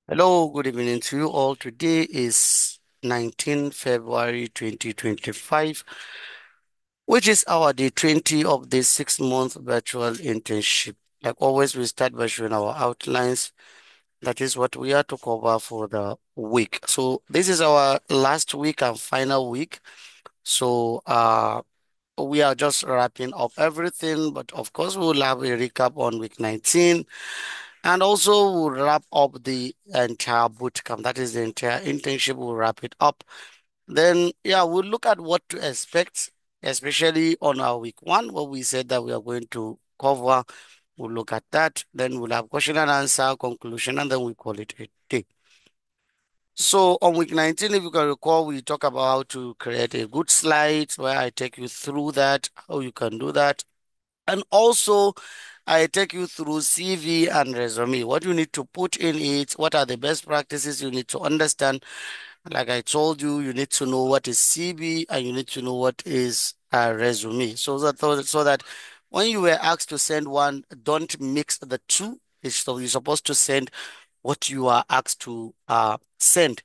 Hello, good evening to you all. Today is 19 February 2025, which is our day 20 of the 6 month virtual internship. Like always, we start by showing our outlines. That is what we are to cover for the week. So this is our last week and final week. So we are just wrapping up everything, but of course, we will have a recap on week 19. And also, we'll wrap up the entire boot camp. That is the entire internship. We'll wrap it up. Then, yeah, we'll look at what to expect, especially on our week one, what we said that we are going to cover. We'll look at that. Then we'll have question and answer, conclusion, and then we call it a day. So on week 19, if you can recall, we talk about how to create a good slide where I take you through that, how you can do that. And also, I take you through CV and resume, what you need to put in it, what are the best practices you need to understand. Like I told you, you need to know what is CV and you need to know what is a resume. So that when you were asked to send one, don't mix the two. So you're supposed to send what you are asked to send.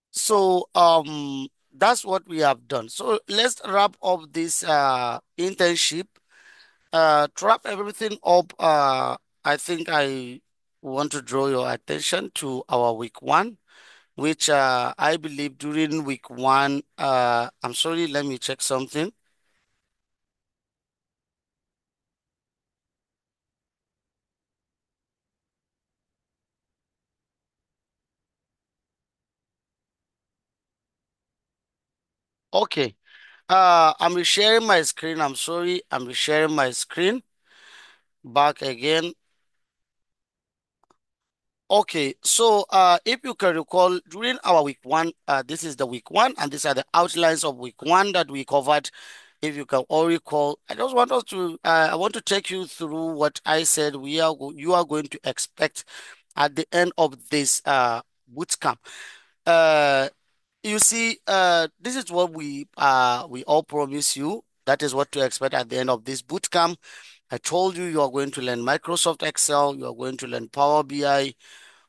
So that's what we have done. So let's wrap up this internship, to wrap everything up. I think I want to draw your attention to our week one, which I believe during week one, I'm sorry, let me check something. Okay. I'm resharing my screen. I'm sorry. I'm resharing my screen. Back again. Okay, so if you can recall, during our week one, this is the week one, and these are the outlines of week one that we covered. If you can all recall, I just want us to, I want to take you through what I said you are going to expect at the end of this boot camp. Uh, you see, this is what we all promise you. That is what to expect at the end of this boot camp. I told you you are going to learn Microsoft Excel, you are going to learn Power BI,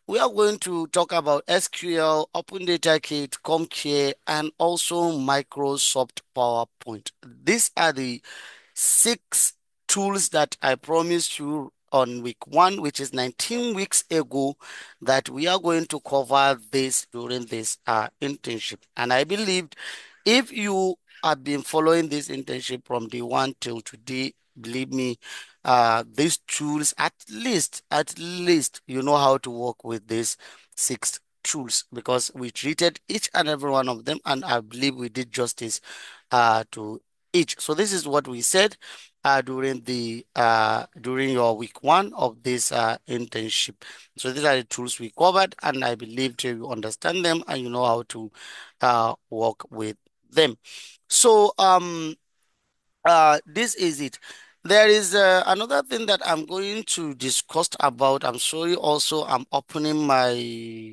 we are going to talk about SQL, Open Data Kit, CompCare, and also Microsoft PowerPoint. These are the six tools that I promised you on week one, which is 19 weeks ago, that we are going to cover this during this internship. And I believed if you have been following this internship from day one till today, believe me, these tools, at least, you know how to work with these six tools because we treated each and every one of them, and I believe we did justice to each. So this is what we said during your week one of this internship. So these are the tools we covered, and I believe you understand them and you know how to work with them. So this is it. There is another thing that I'm going to discuss about. I'm sorry. Also, I'm opening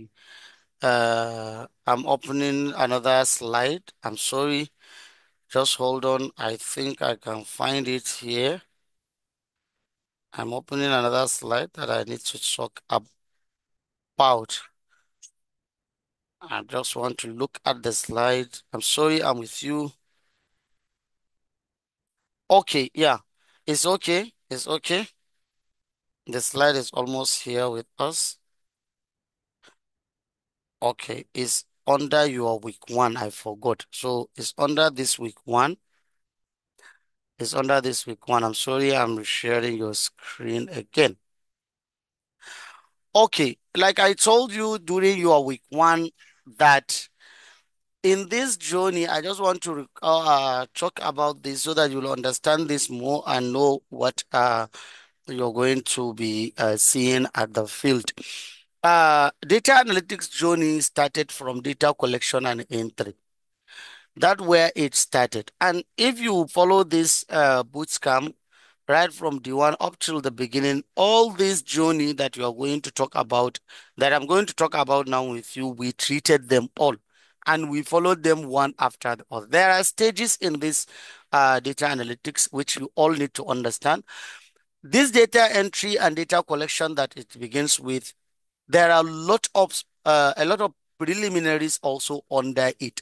another slide. I'm sorry. Just hold on. I think I can find it here. I'm opening another slide that I need to talk about. I just want to look at the slide. I'm sorry, I'm with you. Okay, yeah. It's okay. It's okay. The slide is almost here with us. Okay, it's under your week one. I forgot. So it's under this week one. It's under this week one. I'm sorry, I'm sharing your screen again. Okay, like I told you during your week one, that in this journey, I just want to talk about this so that you'll understand this more and know what you're going to be seeing at the field. Data analytics journey started from data collection and entry. That's where it started. And if you follow this bootcamp right from the one up till the beginning, all this journey that you are going to talk about, that I'm going to talk about now with you, we treated them all and we followed them one after the other. There are stages in this data analytics which you all need to understand. This data entry and data collection that it begins with, There are a lot of preliminaries also under it.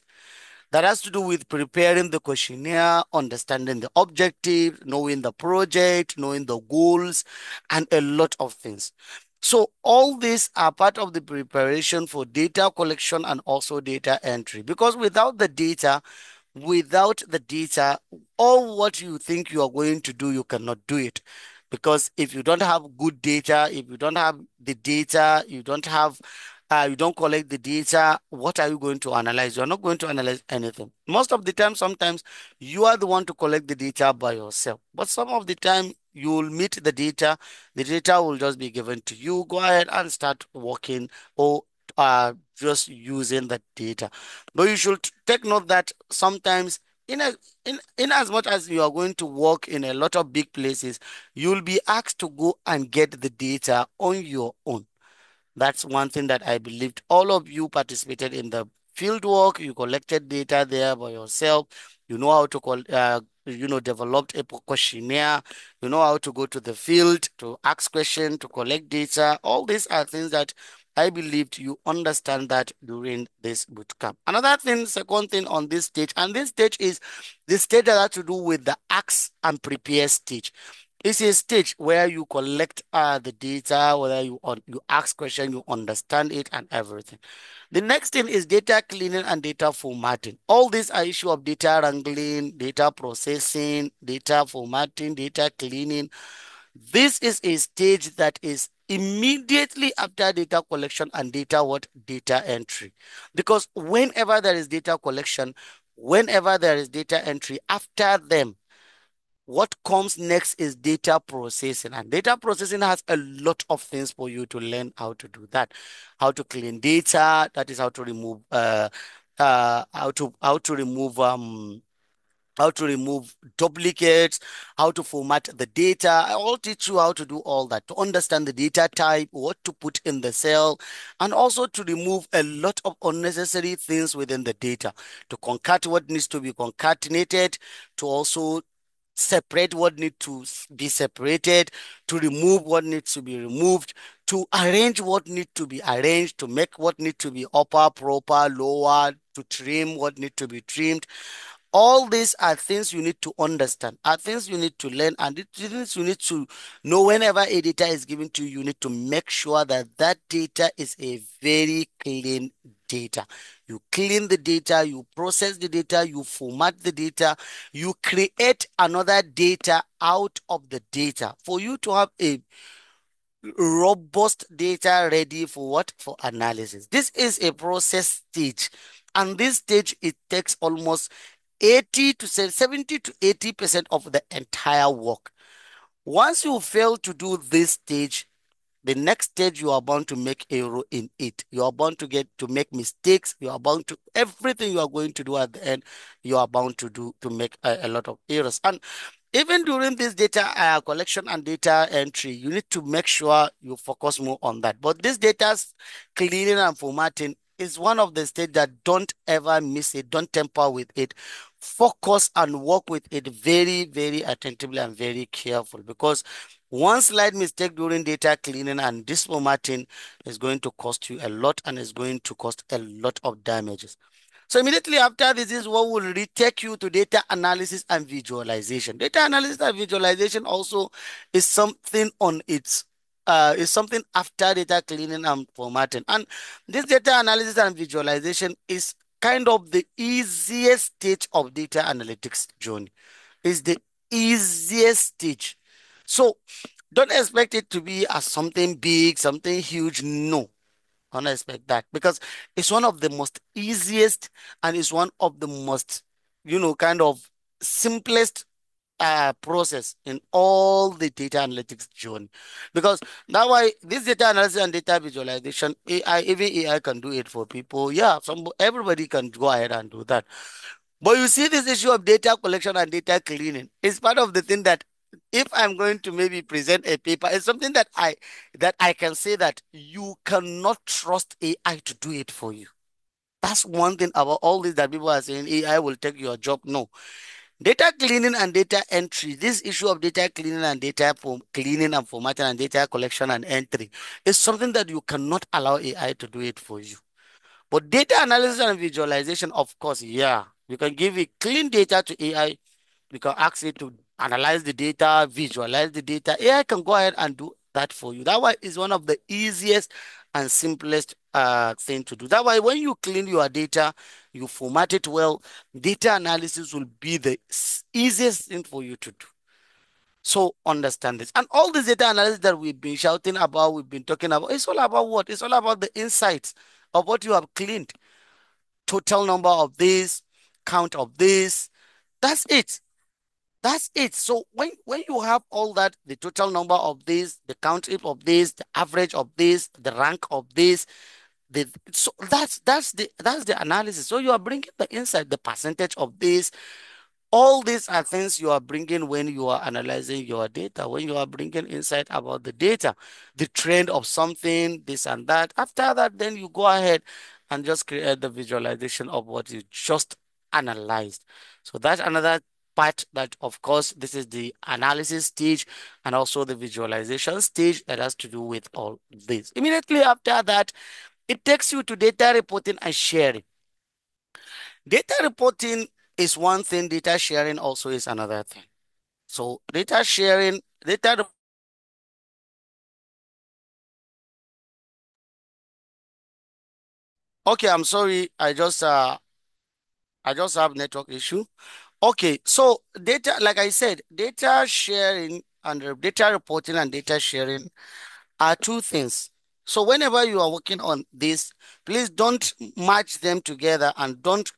That has to do with preparing the questionnaire, understanding the objective, knowing the project, knowing the goals, and a lot of things. So all these are part of the preparation for data collection and also data entry. Because without the data, all what you think you are going to do, you cannot do it. Because if you don't have good data, if you don't have the data, you don't collect the data, what are you going to analyze? You're not going to analyze anything. Most of the time, sometimes you are the one to collect the data by yourself. But some of the time, you will meet the data will just be given to you. Go ahead and start working or just using the data. But you should take note that sometimes in a in as much as you are going to work in a lot of big places, you'll be asked to go and get the data on your own. That's one thing that I believed. All of you participated in the field work. You collected data there by yourself. You know how to developed a questionnaire. You know how to go to the field to ask questions, to collect data. All these are things that I believed you understand that during this bootcamp. Another thing, second thing on this stage, and this stage is the stage that has to do with the ask and prepare stage. It's a stage where you collect the data, whether you ask questions, you understand it, and everything. The next thing is data cleaning and data formatting. All these are issue of data wrangling, data processing, data formatting, data cleaning. This is a stage that is immediately after data collection and data entry. Because whenever there is data collection, whenever there is data entry, after them what comes next is data processing, and data processing has a lot of things for you to learn how to do that. How to clean data, that is how to remove how to remove duplicates, how to format the data. I will teach you how to do all that, to understand the data type, what to put in the cell, and also to remove a lot of unnecessary things within the data, to concat what needs to be concatenated, to also separate what needs to be separated, to remove what needs to be removed, to arrange what needs to be arranged, to make what needs to be upper, proper, lower, to trim what needs to be trimmed. All these are things you need to understand, are things you need to learn, and things you need to know. Whenever a data is given to you, you need to make sure that that data is a very clean data. You clean the data, you process the data, you format the data, you create another data out of the data for you to have a robust data ready for what? For analysis. This is a process stage. And this stage, it takes almost 70 to 80% of the entire work. Once you fail to do this stage, the next stage you are bound to make error in it. You are bound to make mistakes. You are bound to everything you are going to do at the end. You are bound to make a lot of errors. And even during this data collection and data entry, you need to make sure you focus more on that. But this data cleaning and formatting is one of the stages that don't ever miss it, don't tamper with it. Focus and work with it very, very attentively and very careful, because one slight mistake during data cleaning and this formatting is going to cost you a lot and is going to cost a lot of damages. So immediately after this is what will retake you to data analysis and visualization. Data analysis and visualization also is something on its is something after data cleaning and formatting. And this data analysis and visualization is kind of the easiest stage of data analytics journey. Is the easiest stage. So don't expect it to be as something big, something huge. No, don't expect that, because it's one of the most easiest and it's one of the most, kind of simplest process in all the data analytics journey. Because that why this data analysis and data visualization, even AI can do it for people. Yeah, everybody can go ahead and do that. But you see, this issue of data collection and data cleaning is part of the thing that if I'm going to maybe present a paper, it's something that I can say that you cannot trust AI to do it for you. That's one thing about all this that people are saying AI will take your job. No, Data cleaning and data entry. This issue of data cleaning and cleaning and formatting and data collection and entry is something that you cannot allow AI to do it for you. But data analysis and visualization, of course, yeah. You can give it clean data to AI. You can ask it to analyze the data, visualize the data. AI can go ahead and do that for you. That way is one of the easiest and simplest thing to do. That way, when you clean your data, you format it well, data analysis will be the easiest thing for you to do. So understand this. And all this data analysis that we've been shouting about, we've been talking about, it's all about what? It's all about the insights of what you have cleaned. Total number of this, count of this. That's it. That's it. So when you have all that, the total number of this, the count of this, the average of this, the rank of this, so that's the analysis. So you are bringing the insight, the percentage of this, all these are things you are bringing when you are analyzing your data, when you are bringing insight about the data, the trend of something, this and that. After that, then you go ahead and just create the visualization of what you just analyzed. So that's another part that, of course, this is the analysis stage and also the visualization stage that has to do with all this. Immediately after that, it takes you to data reporting and sharing. Data reporting is one thing, data sharing also is another thing. So data sharing, okay, I'm sorry, I just have network issue. Okay, so data, like I said, data sharing and data reporting and data sharing are two things. So whenever you are working on this, please don't match them together and don't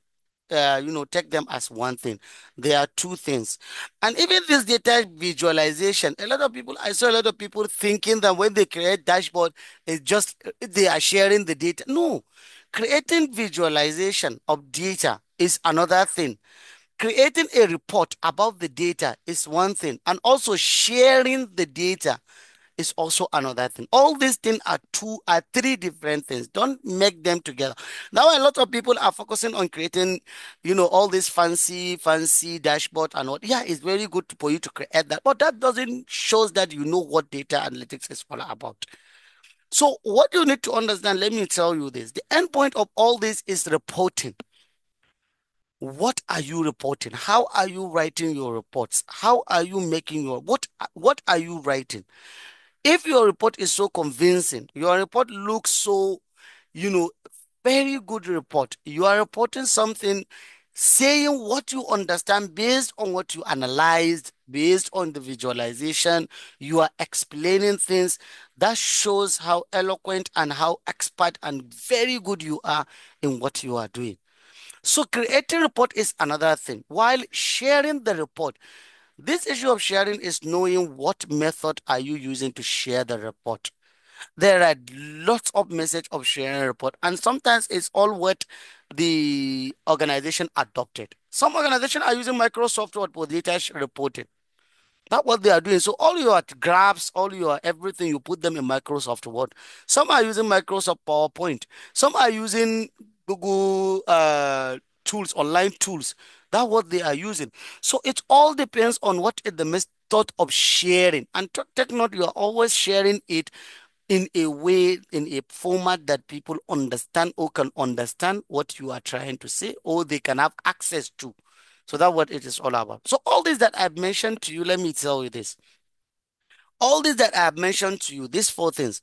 take them as one thing. They are two things. And even this data visualization, I saw a lot of people thinking that when they create dashboard, it's just they are sharing the data. No, creating visualization of data is another thing. Creating a report about the data is one thing, and also sharing the data is also another thing. All these things are three different things. Don't make them together. Now a lot of people are focusing on creating, all this fancy dashboard and what. Yeah, it's very good for you to create that, but that doesn't shows that you know what data analytics is all about. So what you need to understand, let me tell you this. The end point of all this is reporting. What are you reporting? How are you writing your reports? How are you making what are you writing? If your report is so convincing, your report looks so, you know, very good report. You are reporting something, saying what you understand based on what you analyzed, based on the visualization. You are explaining things that shows how eloquent and how expert and very good you are in what you are doing. So creating report is another thing. While sharing the report, this issue of sharing is knowing what method are you using to share the report. There are lots of message of sharing a report, and sometimes it's all what the organization adopted. Some organizations are using Microsoft Word for data reporting. That's what they are doing. So all your graphs, all your everything, you put them in Microsoft Word. Some are using Microsoft PowerPoint. Some are using Google tools, online tools. That's what they are using. So it all depends on what is the method of sharing. And take note, you are always sharing it in a way, in a format that people understand or can understand what you are trying to say, or they can have access to. So that's what it is all about. So all this that I've mentioned to you, let me tell you this. All this that I've mentioned to you, these four things: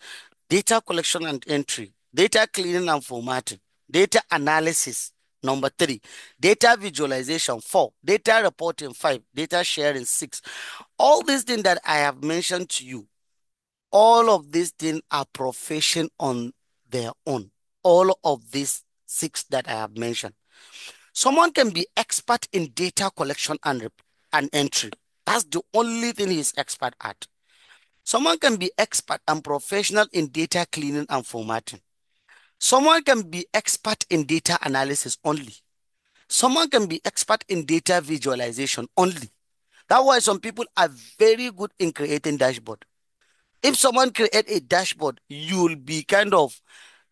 data collection and entry, data cleaning and formatting, data analysis, number three, data visualization, four, data reporting, five, data sharing, six. All these things that I have mentioned to you, all of these things are profession on their own. All of these six that I have mentioned. Someone can be expert in data collection and entry. That's the only thing he's expert at. Someone can be expert and professional in data cleaning and formatting. Someone can be expert in data analysis only. Someone can be expert in data visualization only. That's why some people are very good in creating dashboard. If someone create a dashboard, you'll be kind of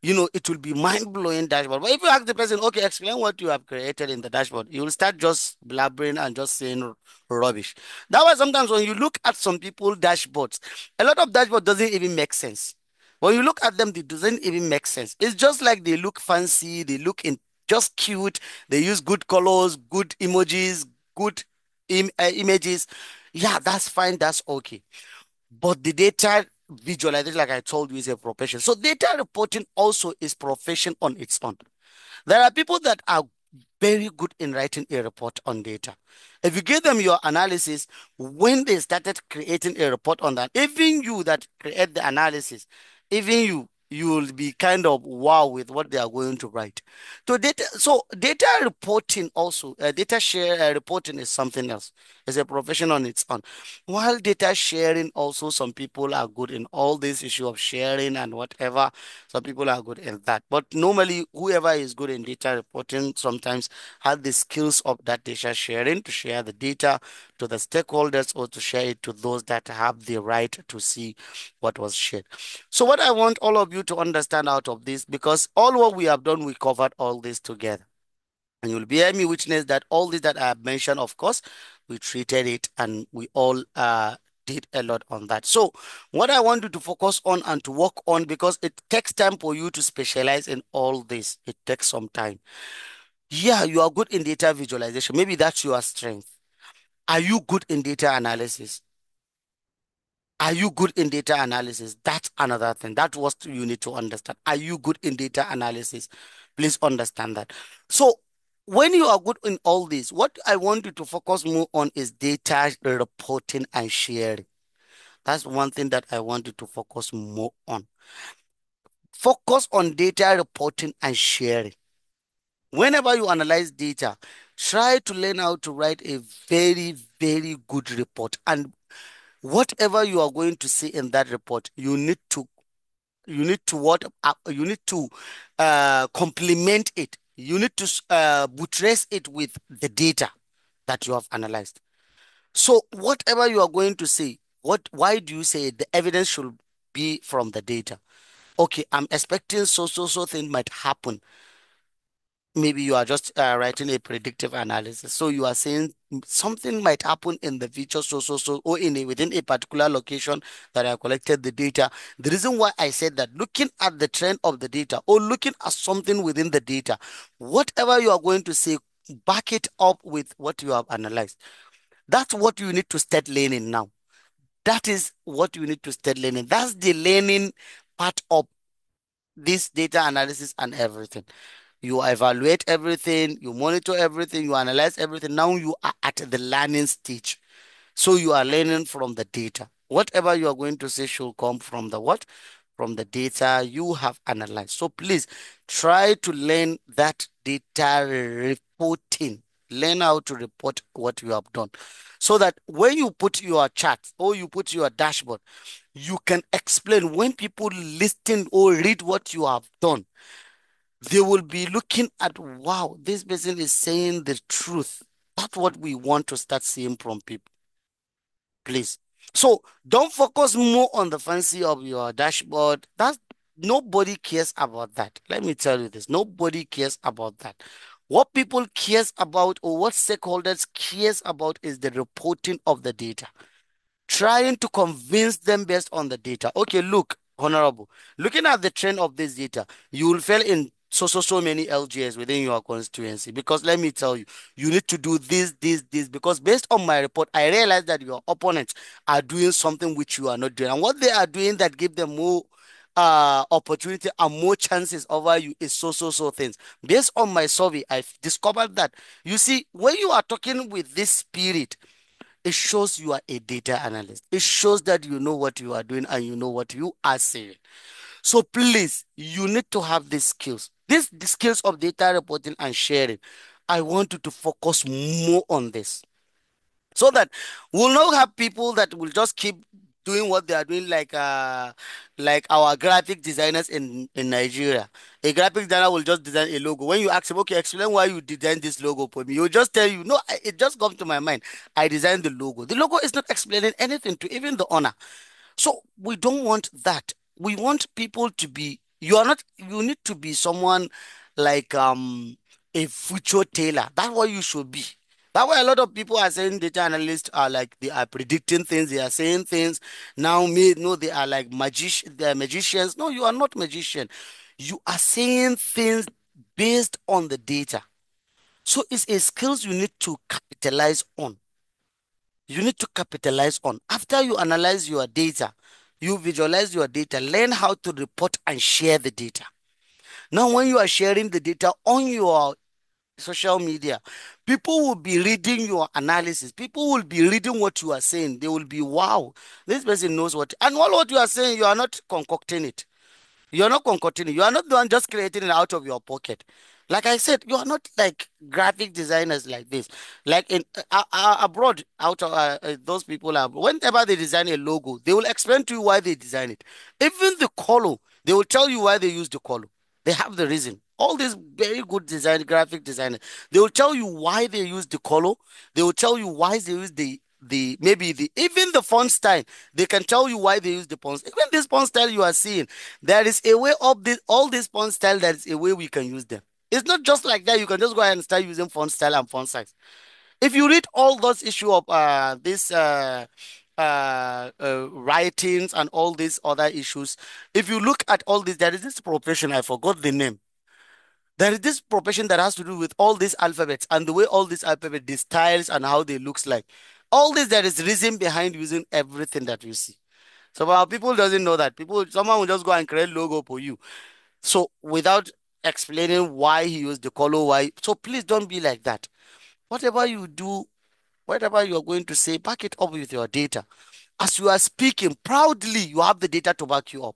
it will be mind-blowing dashboard. But if you ask the person, okay, explain what you have created in the dashboard, you will start just blabbering and just saying rubbish. That was sometimes when you look at some people dashboards, a lot of dashboard doesn't even make sense. When you look at them, it doesn't even make sense. It's just like they look fancy, they look in just cute, they use good colors, good emojis, good images. Yeah, that's fine, that's okay. But the data visualization, like I told you, is a profession. So data reporting also is profession on its own. There are people that are very good in writing a report on data. If you give them your analysis, when they started creating a report on that, even you that create the analysis, even you will be kind of wow with what they are going to write. So data reporting also, data share reporting is something else. It's a profession on its own. While data sharing also, some people are good in all this issue of sharing and whatever. Some people are good in that. But normally, whoever is good in data reporting sometimes has the skills of that data sharing to share the data to the stakeholders or to share it to those that have the right to see what was shared. So, what I want all of you to understand out of this, because all what we have done, we covered all this together. And you'll bear me witness that all this that I have mentioned, of course, we treated it and we all did a lot on that. So, what I want you to focus on and to work on, because it takes time for you to specialize in all this, it takes some time. Yeah, you are good in data visualization. Maybe that's your strength. Are you good in data analysis? Are you good in data analysis? That's another thing. That's what you need to understand. Are you good in data analysis? Please understand that. So, when you are good in all this, what I want you to focus more on is data reporting and sharing. That's one thing that I want you to focus more on. Focus on data reporting and sharing. Whenever you analyze data, try to learn how to write a very, very good report. And whatever you are going to see in that report, you need to complement it. You need to buttress it with the data that you have analyzed. So whatever you are going to say, why do you say the evidence should be from the data? Okay, I'm expecting so thing might happen. Maybe you are just writing a predictive analysis. So you are saying something might happen in the future, or within a particular location that I collected the data. The reason why I said that, looking at the trend of the data or looking at something within the data, whatever you are going to say, back it up with what you have analyzed. That's what you need to start learning now. That is what you need to start learning. That's the learning part of this data analysis and everything. You evaluate everything, you monitor everything, you analyze everything. Now you are at the learning stage. So you are learning from the data. Whatever you are going to say should come from the what? From the data you have analyzed. So please try to learn that data reporting. Learn how to report what you have done. So that when you put your chart or you put your dashboard, you can explain when people listen or read what you have done, they will be looking at, wow, this person is saying the truth. That's what we want to start seeing from people, please. So don't focus more on the fancy of your dashboard. That's nobody cares about that. Let me tell you this. Nobody cares about that. What people cares about or what stakeholders cares about is the reporting of the data, trying to convince them based on the data. Okay, look, Honorable, looking at the trend of this data, you will fail in so many LGS within your constituency. Because let me tell you, you need to do this. Because based on my report, I realize that your opponents are doing something which you are not doing. And what they are doing that give them more opportunity and more chances over you is so things. Based on my survey, I've discovered that, you see, when you are talking with this spirit, it shows you are a data analyst. It shows that you know what you are doing and you know what you are saying. So please, you need to have these skills. The skills of data reporting and sharing. I want you to focus more on this so that we'll not have people that will just keep doing what they are doing, like our graphic designers in Nigeria. A graphic designer will just design a logo. When you ask him, okay, explain why you designed this logo for me, he'll just tell you, no, it just comes to my mind. I designed the logo. The logo is not explaining anything to even the owner. So we don't want that. We want people to be You need to be someone like a future tailor. That's what you should be. That's why a lot of people are saying data analysts are like they are predicting things, they are saying things. Now me, no, they are like they are magicians. No, you are not magician. You are saying things based on the data. So it's a skills you need to capitalize on. You need to capitalize on. After you analyze your data, you visualize your data, learn how to report and share the data. Now, when you are sharing the data on your social media, people will be reading your analysis. People will be reading what you are saying. They will be, wow, this person knows what. And all what you are saying, you are not concocting it. You're not concocting. You are not the one just creating it out of your pocket. Like I said, you are not like graphic designers like this. Like in abroad, out of those people are whenever they design a logo, they will explain to you why they design it. Even the color, they will tell you why they use the color. They have the reason. All these very good design, graphic designers, they will tell you why they use the color. They will tell you why they use the maybe the even the font style. They can tell you why they use the font. Even this font style you are seeing, there is a way of this all these font style. There is a way we can use them. It's not just like that. You can just go ahead and start using font style and font size. If you read all those issue of this writings and all these other issues, if you look at all this, there is this profession. I forgot the name. There is this profession that has to do with all these alphabets and the way all these alphabet, the styles and how they looks like. All this, there is reason behind using everything that you see. So our people doesn't know that. Someone will just go and create logo for you. So without explaining why he used the color, why. So please don't be like that. Whatever you do, whatever you are going to say, back it up with your data. As you are speaking proudly, you have the data to back you up.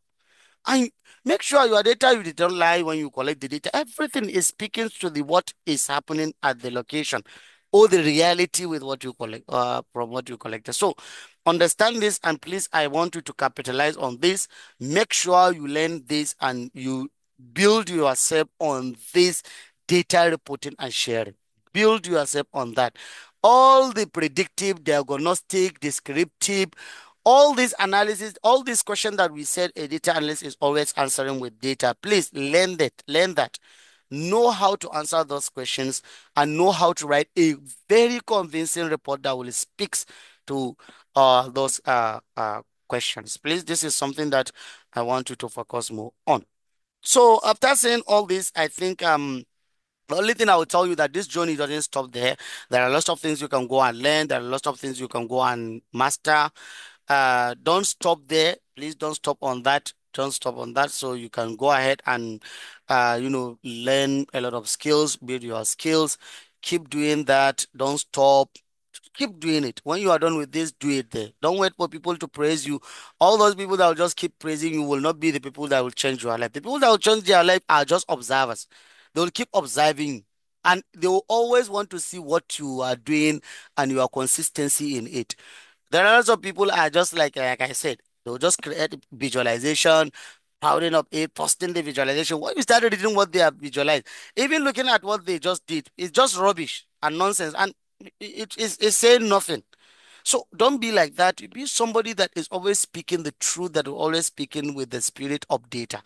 And make sure your data, you did not lie when you collect the data. Everything is speaking to the what is happening at the location or the reality with what you collect from what you collected. So understand this, and please, I want you to capitalize on this. Make sure you learn this and you build yourself on this data reporting and sharing. Build yourself on that. All the predictive, diagnostic, descriptive, all this analysis, all these questions that we said a data analyst is always answering with data. Please learn that. Learn that. Know how to answer those questions and know how to write a very convincing report that will speaks to those questions. Please, this is something that I want you to focus more on. So after saying all this, I think the only thing I will tell you that this journey doesn't stop there. There are lots of things you can go and learn. There are lots of things you can go and master. Don't stop there. Please don't stop on that. Don't stop on that. So you can go ahead and, learn a lot of skills, build your skills. Keep doing that. Don't stop. Keep doing it. When you are done with this, do it there. Don't wait for people to praise you. All those people that will just keep praising you will not be the people that will change your life. The people that will change their life are just observers. They will keep observing you. And they will always want to see what you are doing and your consistency in it. There are lots of people are just like I said, they'll just create visualization, powering up it, posting the visualization. When you started reading what they have visualized, even looking at what they just did, it's just rubbish and nonsense, and it's saying nothing. So don't be like that. Be somebody that is always speaking the truth, that will always speaking with the spirit of data.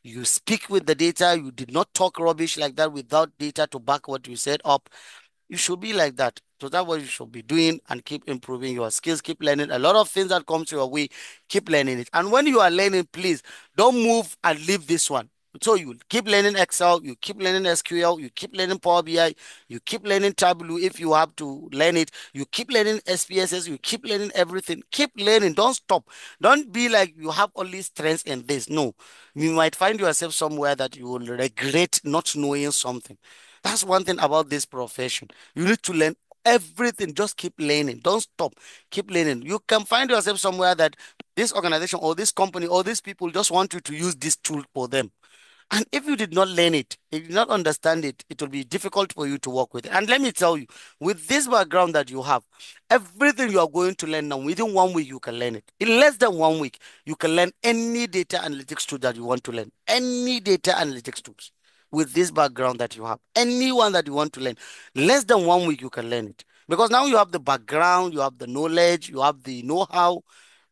You speak with the data. You did not talk rubbish like that without data to back what you said up. You should be like that. So that's what you should be doing and keep improving your skills, keep learning a lot of things that comes your way, keep learning it. And when you are learning, please don't move and leave this one. So you keep learning Excel, you keep learning SQL, you keep learning Power BI, you keep learning Tableau if you have to learn it, you keep learning SPSS, you keep learning everything. Keep learning, don't stop. Don't be like you have only strengths in this. No, you might find yourself somewhere that you will regret not knowing something. That's one thing about this profession. You need to learn everything. Just keep learning. Don't stop. Keep learning. You can find yourself somewhere that this organization or this company or these people just want you to use this tool for them. And if you did not learn it, if you did not understand it, it will be difficult for you to work with it. And let me tell you, with this background that you have, everything you are going to learn now, within 1 week, you can learn it. In less than 1 week, you can learn any data analytics tool that you want to learn. Any data analytics tools with this background that you have. Anyone that you want to learn, less than 1 week, you can learn it. Because now you have the background, you have the knowledge, you have the know-how,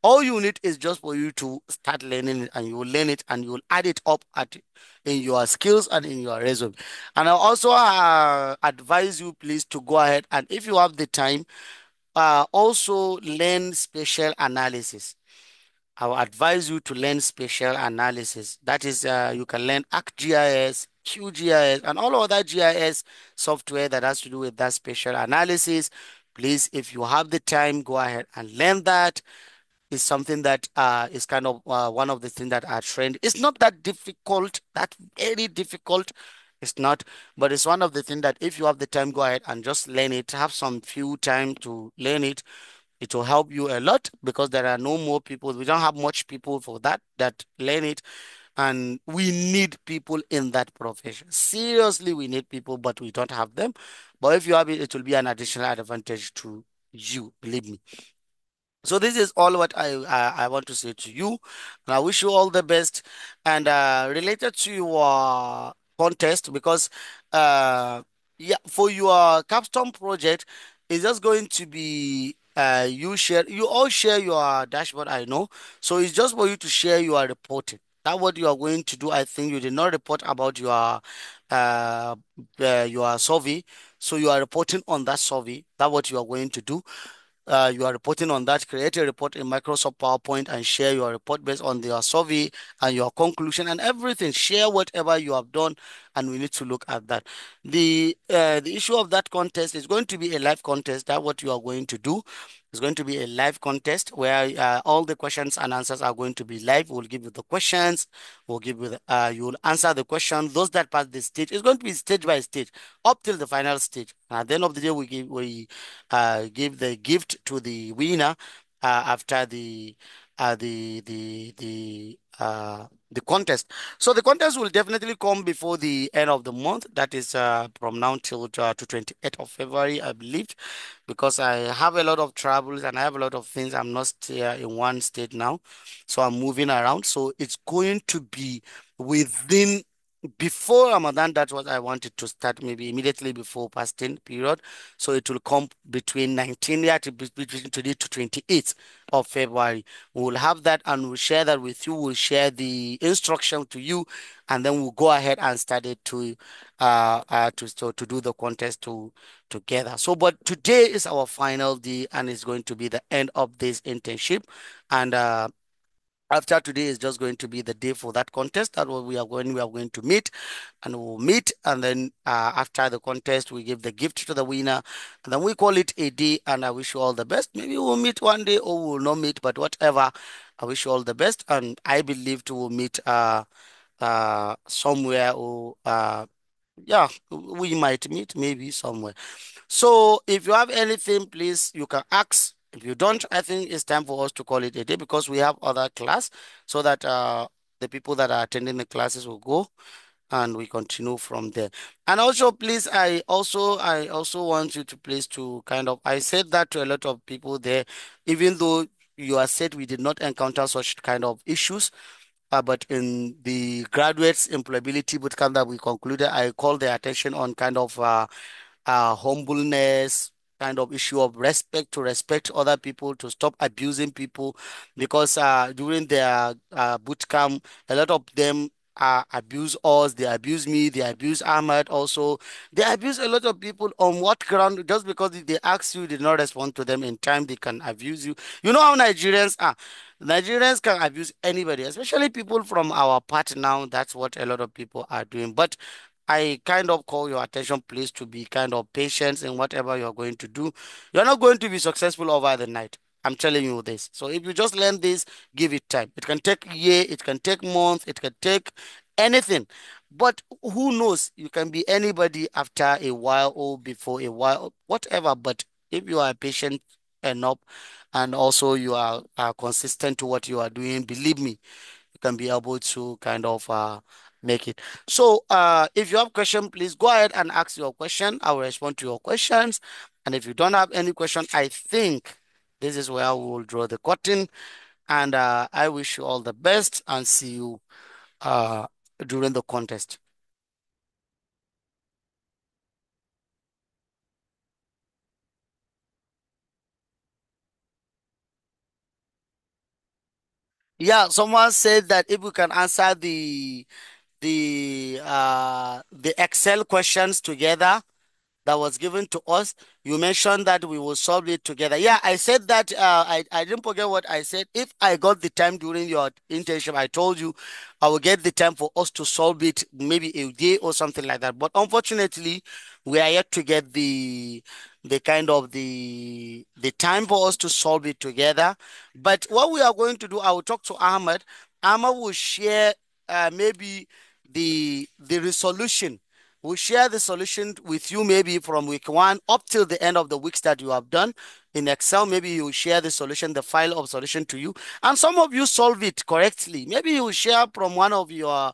All you need is just for you to start learning it, and you will learn it and you will add it up in your skills and in your resume. And I also advise you, please, to go ahead and, if you have the time, also learn spatial analysis. I will advise you to learn spatial analysis. That is, you can learn ArcGIS, QGIS, and all other GIS software that has to do with that spatial analysis. Please, if you have the time, go ahead and learn that. Is something that is kind of one of the things that are trend. It's not that difficult, that very difficult. It's not, but it's one of the things that, if you have the time, go ahead and just learn it. Have some few time to learn it. It will help you a lot, because there are no more people. We don't have much people for that learn it, and we need people in that profession. Seriously, we need people, but we don't have them. But if you have it, it will be an additional advantage to you. Believe me. So this is all what I want to say to you, and I wish you all the best. And related to your contest, because yeah, for your capstone project, it's just going to be you all share your dashboard. I know, so it's just for you to share your reporting. That what you are going to do. I think you did not report about uh, your survey, so you are reporting on that survey. That what you are going to do. You are reporting on that. Create a report in Microsoft PowerPoint and share your report based on your survey and your conclusion and everything. Share whatever you have done, and we need to look at that. The issue of that contest is going to be a live contest. That what you are going to do. It's going to be a live contest where all the questions and answers are going to be live. We'll give you the questions. We'll give you you will answer the question. Those that pass the stage, it's going to be stage by stage up till the final stage. At the end of the day, we give the gift to the winner after the contest. So the contest will definitely come before the end of the month. That is from now till to 28th of February, I believe, because I have a lot of travels and I have a lot of things. I'm not in one state now, so I'm moving around. So it's going to be within before Ramadan. That's what I wanted to start, maybe immediately before fasting period. So it will come between 19, yeah, between today to 28th of February. We will have that and we'll share that with you. We'll share the instruction to you, and then we'll go ahead and start it to do the contest together. So, but today is our final day, and it's going to be the end of this internship. And after today is just going to be the day for that contest. That what we are going to meet, and we'll meet, and then after the contest we give the gift to the winner, and then we call it a day. And I wish you all the best. Maybe we'll meet one day or we'll not meet, but whatever, I wish you all the best, and I believe to will meet somewhere, or yeah, we might meet maybe somewhere. So if you have anything, please, you can ask. If you don't, I think it's time for us to call it a day, because we have other class, so that the people that are attending the classes will go and we continue from there. And also, please, I also want you to please to kind of, I said that to a lot of people there, even though you are said we did not encounter such kind of issues. But in the graduates employability bootcamp that we concluded, I called their attention on kind of humbleness, kind of issue of respect, to respect other people, to stop abusing people, because during their boot camp, a lot of them abuse us, they abuse me, they abuse Ahmad also. They abuse a lot of people. On what ground? Just because they ask you, did not respond to them in time, they can abuse you. You know how Nigerians are. Nigerians can abuse anybody, especially people from our part now. That's what a lot of people are doing. But I kind of call your attention, please, to be kind of patient in whatever you're going to do. You're not going to be successful over the night. I'm telling you this. So if you just learn this, give it time. It can take a year, it can take months, it can take anything. But who knows? You can be anybody after a while or before a while, whatever. But if you are patient enough, and also you are consistent to what you are doing, believe me, you can be able to kind of make it. So if you have question, please go ahead and ask your question. I will respond to your questions. And if you don't have any question, I think this is where we will draw the curtain. And I wish you all the best, and see you uh, during the contest. Yeah, someone said that if we can answer the Excel questions together that was given to us. You mentioned that we will solve it together. Yeah, I said that. I didn't forget what I said. If I got the time during your internship, I told you I will get the time for us to solve it, maybe a day or something like that. But unfortunately, we are yet to get the kind of the time for us to solve it together. But what we are going to do, I will talk to Ahmed. Ahmed will share maybe the resolution. We'll share the solution with you maybe from week one up till the end of the weeks that you have done in Excel. Maybe he will share the solution, the file of solution to you. And some of you solve it correctly. Maybe you will share from one of your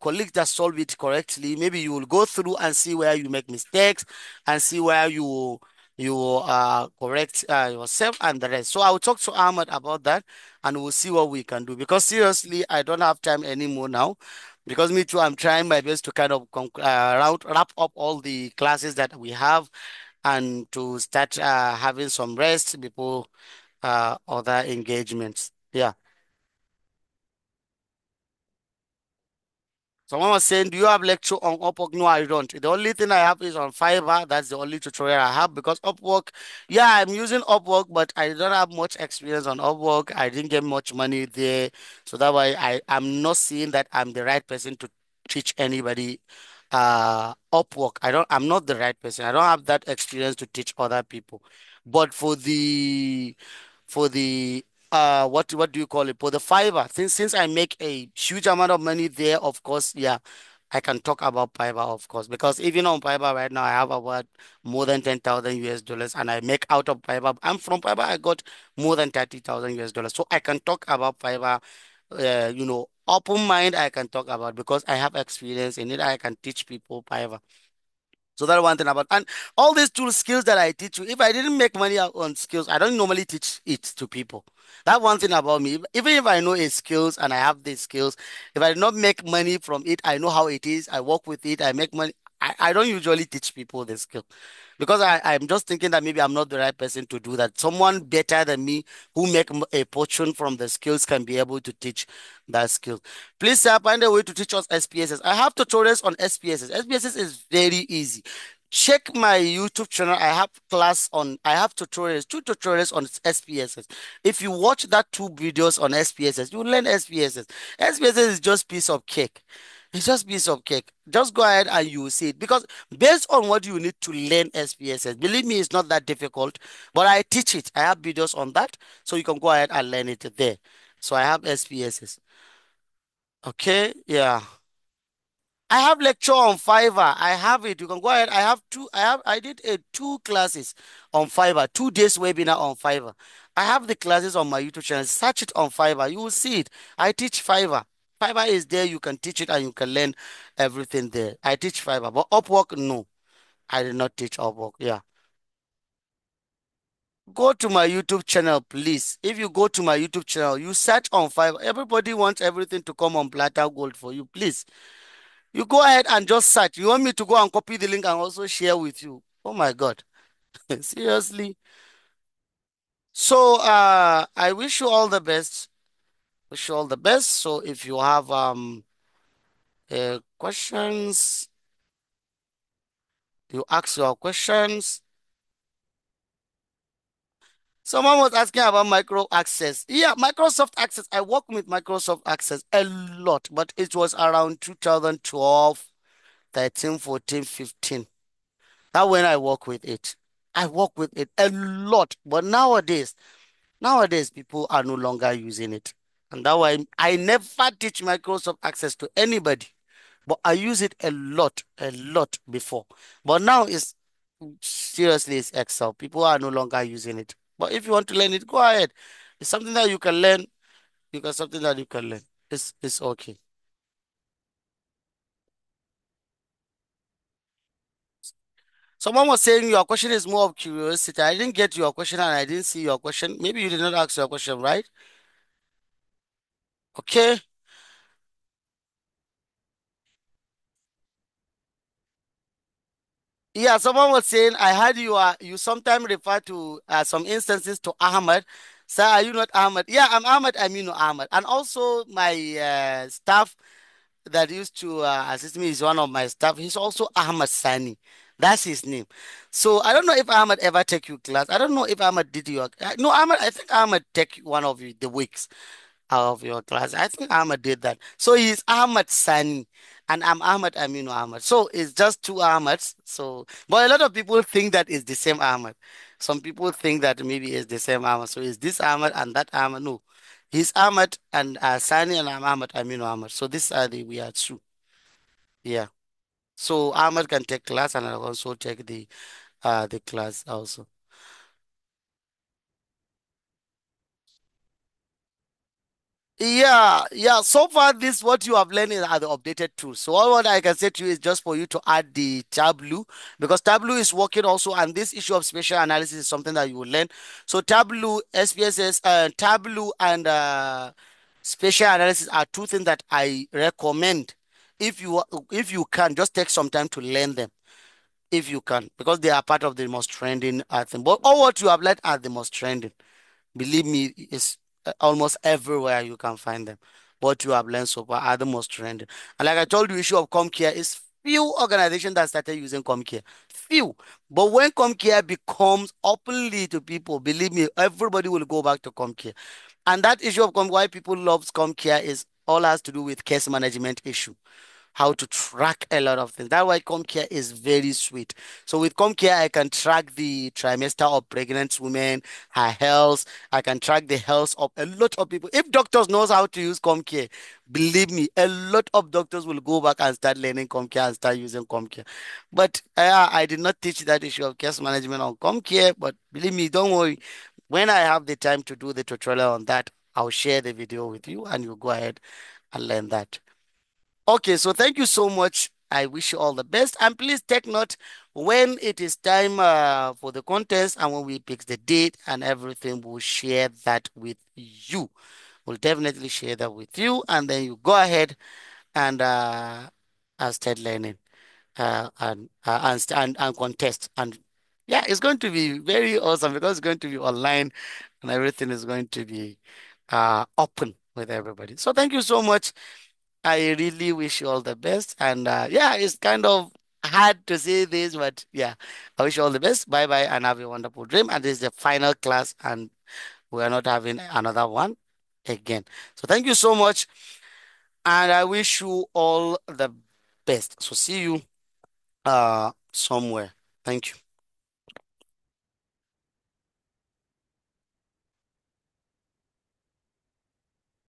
colleagues that solve it correctly. Maybe you will go through and see where you make mistakes and see where you correct yourself and the rest. So I will talk to Ahmed about that and we'll see what we can do. Because seriously, I don't have time anymore now. Because me too, I'm trying my best to kind of wrap up all the classes that we have and to start having some rest before other engagements. Yeah. Someone was saying, do you have lecture on Upwork? No, I don't. The only thing I have is on Fiverr. That's the only tutorial I have because Upwork, yeah, I'm using Upwork, but I don't have much experience on Upwork. I didn't get much money there. So that why I'm not seeing that I'm the right person to teach anybody Upwork. I'm not the right person. I don't have that experience to teach other people. But for the what do you call it, for the Fiverr, since I make a huge amount of money there, of course, yeah, I can talk about Fiverr, of course, because even on Fiverr right now I have about more than 10,000 US dollars and I make out of Fiverr. I'm from Fiverr, I got more than 30,000 US dollars, so I can talk about Fiverr. Open mind, I can talk about because I have experience in it. I can teach people Fiverr. So that's one thing about, and all these tool skills that I teach you. If I didn't make money on skills, I don't normally teach it to people. That one thing about me. Even if I know a skills and I have these skills, if I do not make money from it, I know how it is. I work with it. I make money. I don't usually teach people the skill because I'm just thinking that maybe I'm not the right person to do that. Someone better than me who make a fortune from the skills can be able to teach that skill. Please sir, find a way to teach us SPSS. I have tutorials on SPSS. SPSS is very easy. Check my YouTube channel. I have tutorials, two tutorials on SPSS. If you watch that two videos on SPSS, you learn SPSS. SPSS is just piece of cake. It's just piece of cake. Just go ahead and you will see it. Because based on what you need to learn SPSS, believe me, it's not that difficult. But I teach it. I have videos on that. So you can go ahead and learn it there. So I have SPSS. Okay, yeah. I have lecture on Fiverr. I have it. You can go ahead. I did two classes on Fiverr, 2 days webinar on Fiverr. I have the classes on my YouTube channel. Search it on Fiverr. You will see it. I teach Fiverr. Fiverr is there. You can teach it and you can learn everything there. I teach Fiverr, but Upwork, no. I did not teach Upwork. Yeah. Go to my YouTube channel, please. If you go to my YouTube channel, you search on Fiverr. Everybody wants everything to come on platter gold for you. Please. You go ahead and just search. You want me to go and copy the link and also share with you? Oh my God. Seriously. So I wish you all the best. Wish you all the best. So if you have questions, you ask your questions. Someone was asking about micro access. Yeah, Microsoft Access. I work with Microsoft Access a lot, but it was around 2012, 13, 14, 15. That when I work with it. I work with it a lot, but nowadays people are no longer using it. And that why I never teach Microsoft Access to anybody, but I use it a lot before. But now it's seriously it's Excel. People are no longer using it. But if you want to learn it, go ahead. It's something that you can learn. You can something that you can learn. It's okay. Someone was saying your question is more of curiosity. I didn't get your question and I didn't see your question. Maybe you did not ask your question, right? Okay. Yeah, someone was saying I heard you sometimes refer to some instances to Ahmed. Sir, are you not Ahmad? Yeah, I'm Ahmad Aminu Ahmad. And also my staff that used to assist me is one of my staff. He's also Ahmad Sani. That's his name. So I don't know if Ahmad ever take you class. I don't know if Ahmad did your no Ahmad. I think Ahmad take one of the weeks of your class. I think Ahmad did that. So he's Ahmad Sani and I'm Ahmad Aminu Ahmad. So it's just two Ahmads. So, but a lot of people think that it's the same Ahmad. Some people think that maybe it's the same Ahmad. So is this Ahmad and that Ahmad? No, he's Ahmad and Sani and I'm Ahmad Aminu Ahmad. So these are we are two. Yeah. So Ahmad can take class and I'll also take the class also. Yeah, yeah. So far, this what you have learned are the updated tools. So all what I can say to you is just for you to add the Tableau because Tableau is working also, and this issue of spatial analysis is something that you will learn. So Tableau, SPSS, Tableau, and spatial analysis are two things that I recommend. If you can, just take some time to learn them if you can, because they are part of the most trending thing. But all what you have learned are the most trending. Believe me, it's almost everywhere you can find them. What you have learned so far are the most trending. And like I told you, issue of ComCare is few organizations that started using ComCare. Few. But when ComCare becomes openly to people, believe me, everybody will go back to ComCare. And that issue of why people love ComCare is all has to do with case management issue, how to track a lot of things. That's why ComCare is very sweet. So with ComCare, I can track the trimester of pregnant women, her health. I can track the health of a lot of people. If doctors knows how to use ComCare, believe me, a lot of doctors will go back and start learning ComCare and start using ComCare. But I did not teach that issue of case management on ComCare. But believe me, don't worry. When I have the time to do the tutorial on that, I'll share the video with you and you go ahead and learn that. Okay, so thank you so much. I wish you all the best. And please take note when it is time for the contest and when we pick the date and everything, we'll share that with you. We'll definitely share that with you. And then you go ahead and start learning and contest. And yeah, it's going to be very awesome because it's going to be online and everything is going to be open with everybody. So thank you so much. I really wish you all the best. And yeah, it's kind of hard to say this, but yeah, I wish you all the best. Bye bye and have a wonderful dream. And this is the final class, and we are not having another one again. So thank you so much. And I wish you all the best. So see you somewhere. Thank you.